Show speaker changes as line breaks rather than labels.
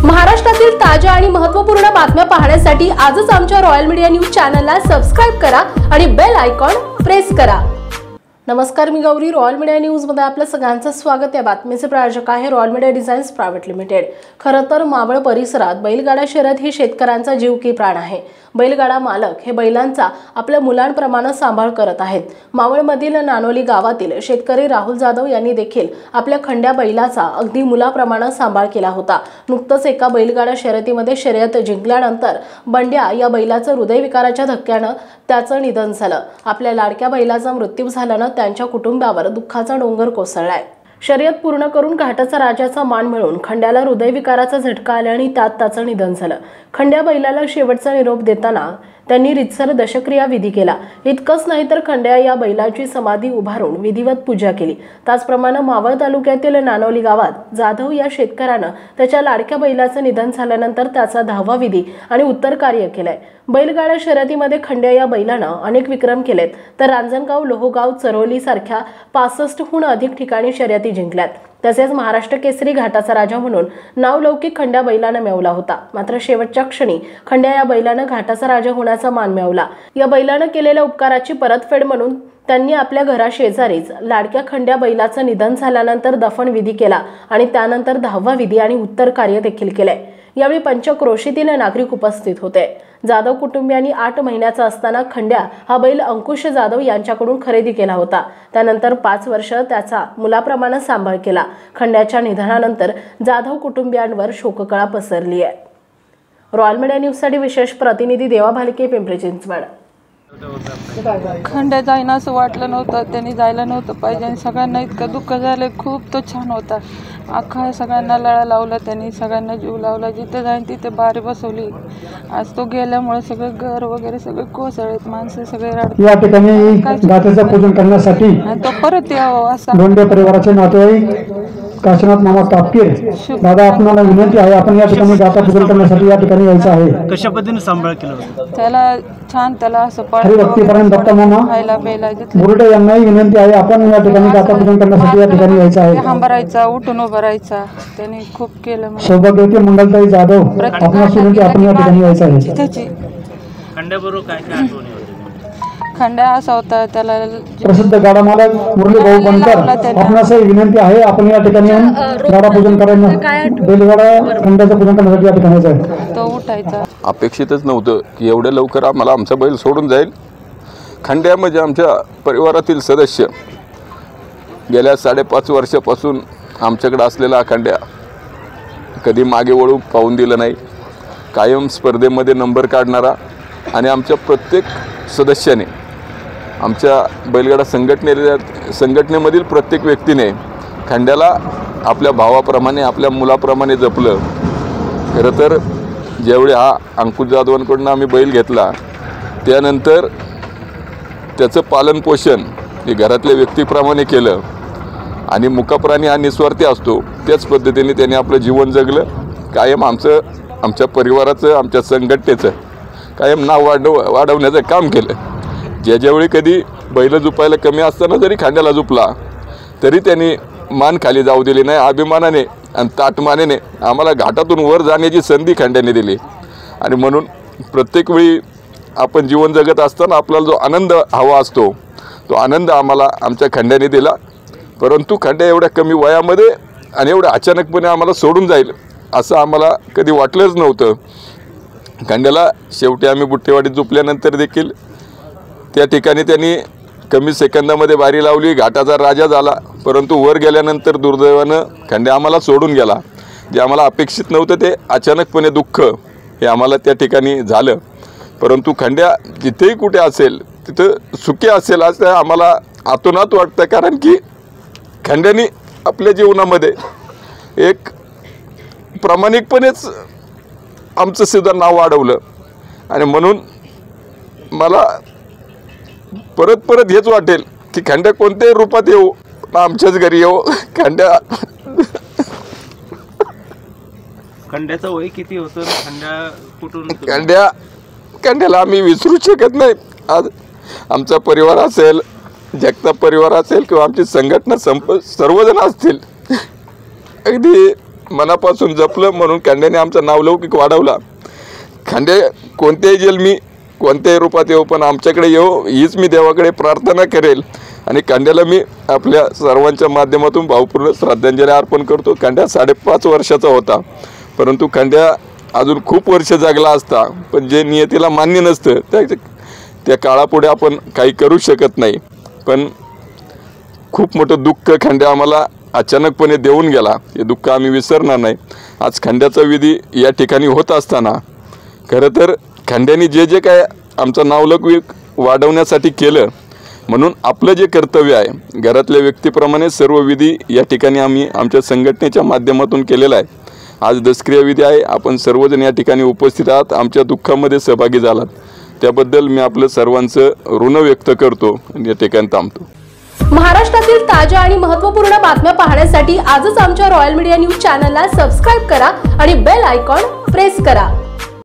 महाराष्ट्रातील ताज्या आणि महत्त्वपूर्ण बातम्या पाहण्यासाठी आजच आमच्या रॉयल मीडिया न्यूज चॅनलला सबस्क्राइब करा आणि बेल आयकॉन प्रेस करा। नमस्कार, मी गौरी। रॉयल मीडिया न्यूज मध्ये आपलं सगळ्यांचं स्वागत। या बातमीचे प्रायोजक आहे royal media designs private limited. खरं तर मावळ परिसरात बैलगाडा शर्यत ही शेतकऱ्यांचा जीव की प्राण आहे। बैलगाडा मालक हे बैलांचा आपल्या मुलांप्रमाणे सांभाळ करत आहेत। मावळमधील नानोली गावातील शेतकरी राहुल जाधव यांनी देखील आपल्या खंड्या बैलाचा अगदी मुलाप्रमाणे सांभाळ केला होता। नुकतंच एका बैलगाडा शर्यतीमध्ये शर्यत जिंकल्यानंतर बंड्या या बैलाचं हृदयविकाराच्या धक्क्याने त्याचं निधन झालं। आपल्या लाडक्या बैलाचा मृत्यू झाल्याने त्यांच्या कुटुंबावर दुःखाचा डोंगर कोसळलाय। शर्यत पूर्ण करून घाटाचा राजाचा मान मिळून खंड्याला हृदयविकाराचा झटका आल्याने त्याचं निधन झालं। खंड्या बैलाला शेवटचा निरोप देताना त्यांनी रितसर दशक्रिया विधी केला। इतकंच नाही तर खंड्या या बैलाची समाधी उभारून विधिवत पूजा केली। त्याचप्रमाणे मावळ तालुक्यातील नानोली गावात जाधव या शेतकऱ्यानं त्याच्या लाडक्या बैलाचं निधन झाल्यानंतर त्याचा 10वा विधी आणि उत्तर कार्य केलंय। बैलगाडा शर्यतीमध्ये खंड्या या बैलानं अनेक विक्रम केलेत, तर रांजणगाव, लोहगाव, चरोली सारख्या 65हून अधिक ठिकाणी शर्यती जिंकल्यात। तसेच महाराष्ट्र केसरी घाटाचा राजा म्हणून नावलौकिक खंड्या बैलानं मिळवला होता। मात्र शेवटच्या क्षणी खंड्या या बैलानं घाटाचा राजा होण्याचा मान मिळवला। या बैलानं केलेल्या उपकाराची परतफेड म्हणून त्यांनी आपल्या घराशेजारीच लाडक्या खंड्या बैलाचं निधन झाल्यानंतर दफन विधी केला आणि त्यानंतर 10वा विधी आणि उत्तर कार्य देखील केले। यावेळी पंचक्रोशीतील नागरिक उपस्थित होते। जाधव कुटुंबियांनी 8 महिन्याचा असताना खंड्या हा बैल अंकुश जाधव यांच्याकडून खरेदी केला होता। त्यानंतर 5 वर्ष त्याचा मुलाप्रमाणे सांभाळ केला। खंड्याच्या निधनानंतर जाधव कुटुंबियांवर शोककळा पसरली आहे। रॉयल मीडिया न्यूजसाठी विशेष प्रतिनिधी देवा भालके, पिंपरी चिंचवड।
खंड्या जाईना असं वाटलं नव्हतं, त्यांनी जायला नव्हतं पाहिजे आणि सगळ्यांना इतकं दुःख झालं। खूप तो छान होता, अख्खा सगळ्यांना लळा लावला त्यांनी, सगळ्यांना जीव लावला। जिथे जाईन तिथे बारी बसवली। आज तो गेल्यामुळे सगळं घर वगैरे सगळे कोसळत, माणसं सगळे रडतात।
या ठिकाणी गातेचं पूजन करण्यासाठी
तो परत यावं असा
लोंढे परिवाराचे नातेवाईक काशीनाथ मामा तापकीर दादा, आपल्याला विनंती आहे, आपण या ठिकाणी गाता पूजन करण्यासाठी या ठिकाणी यायचं आहे।
कशा पद्धतीने सांभाळ केला
त्याला छान, त्याला असं
हरिभक्तीपर्यंत दत्त मामा
खायला प्यायला
बुरटे यांनाही विनंती आहे, आपण या ठिकाणी गाता पूजन करण्यासाठी या ठिकाणी यायचं आहे।
हांबरायचा, उठून उभं राहायचा, त्यांनी खूप केलं।
सौभाग्यवती मंगलताई जाधव, आपणास विनंती, आपण या ठिकाणी यायचं आहे।
त्याची
खंड्याबरोबर काय काय आठवणी होती?
खंड्या असा होता, त्याला
प्रसिद्ध गाडा मालक मुरली भाऊ बनकर, आपणासही विनंती आहे, आपण या ठिकाणी गाडा पूजन करायला बैलगाडा खंड्याचं पूजन करण्यासाठी या ठिकाणी जायचं।
तो उठायचा।
अपेक्षितच नव्हतं की एवढ्या लवकर आम्हाला आमचा बैल सोडून जाईल। खंड्या म्हणजे आमच्या परिवारातील सदस्य। गेल्या 5.5 वर्षापासून आमच्याकडे असलेला खंड्या कधी मागे वळू पाहून दिलं नाही। कायम स्पर्धेमध्ये नंबर काढणारा आणि आमच्या प्रत्येक सदस्याने, आमच्या बैलगाडा संघटनेमधील प्रत्येक व्यक्तीने खंड्याला आपल्या भावाप्रमाणे, आपल्या मुलाप्रमाणे जपलं। खरं तर ज्यावेळी हा अंकुश जाधवांकडून आम्ही बैल घेतला, त्यानंतर त्याचं पालनपोषण हे घरातल्या व्यक्तीप्रमाणे केलं आणि मुकाप्राणी हा निस्वार्थी असतो, त्याच पद्धतीने त्याने आपलं जीवन जगलं। कायम आमच्या परिवाराचं, आमच्या संघटनेचं कायम नाव वाढवण्याचं काम केलं। ज्यावेळी कधी बैल झुपायला कमी असताना जरी खंड्याला झुपला तरी त्यांनी मान खाली जाऊ दिली नाही। अभिमानाने आणि ताटमानेने आम्हाला घाटातून वर जाण्याची संधी खंड्याने दिली आणि म्हणून प्रत्येक वेळी आपण जीवन जगत असताना आपल्याला जो आनंद हवा असतो, तो आनंद आम्हाला आमच्या खंड्याने दिला। परंतु खंड्या एवढ्या कमी वयामध्ये आणि एवढ्या अचानकपणे आम्हाला सोडून जाईल असं आम्हाला कधी वाटलंच नव्हतं। खंड्याला शेवटी आम्ही बुट्टेवाडीत झोपल्यानंतर देखील त्या ठिकाणी त्यांनी कमी सेकंदामध्ये बारी लावली, घाटाचा राजा झाला। परंतु वर गेल्यानंतर दुर्दैवानं खंड्या आम्हाला सोडून गेला। जे आम्हाला अपेक्षित नव्हतं ते अचानकपणे दुःख हे आम्हाला त्या ठिकाणी झालं। परंतु खंड्या जिथेही कुठे असेल तिथं सुखी असेल असं आम्हाला आतोनात वाटतं, कारण की खंड्याने आपल्या जीवनामध्ये एक प्रामाणिकपणेच आमचं सुद्धा नाव वाढवलं आणि म्हणून मला परत हेच वाटेल की खंड्या कोणत्याही रूपात येऊ, आमच्याच घरी येऊ।
खंड्याचं वय किती होतं? खंड्या कुठून?
खंड्याला आम्ही विसरू शकत नाही। आज आमचा परिवार असेल, जगताप परिवार असेल किंवा आमची संघटना सर्वजण असतील, अगदी मनापासून जपलं म्हणून खंड्याने आमचं नावलौकिक वाढवला. खंड्या कोणत्याही जन्मी कोणत्याही रूपात येऊ पण आमच्याकडे येऊ हीच मी देवाकडे प्रार्थना करेल. आणि खंड्याला मी आपल्या सर्वांच्या माध्यमातून भावपूर्ण श्रद्धांजली अर्पण करतो. खंड्या 5.5 वर्षाचा होता, परंतु खंड्या अजून खूप वर्ष जगला असता, पण जे नियतीला मान्य नसतं त्या काळापुढे आपण काही करू शकत नाही. पण खूप मोठं दुःख खंड्या आम्हाला अचानकपणे देऊन गेला. हे दुःख आम्ही विसरणार नाही. आज खंड्याचा विधी या ठिकाणी होत असताना खरं तर खंड्याने जे काय आमचं नावलौकिक वाढवण्यासाठी केलं, म्हणून आपलं जे कर्तव्य आहे घरातल्या व्यक्तीप्रमाणे सर्व विधी या ठिकाणी आम्ही आमच्या संघटनेच्या माध्यमातून केलेला आहे. आज दसक्रिया विधी आहे. आपण सर्वजण या ठिकाणी उपस्थित आहात, आमच्या दुःखामध्ये सहभागी झालात, त्याबद्दल मी आपलं सर्वांचं ऋण व्यक्त करतो आणि या ठिकाणी थांबतो.
महाराष्ट्रातील ताज्या आणि महत्त्वपूर्ण बातम्या पाहण्यासाठी आजच आमच्या रॉयल मीडिया न्यूज चॅनलला सबस्क्राईब करा आणि बेल आयकॉन प्रेस करा.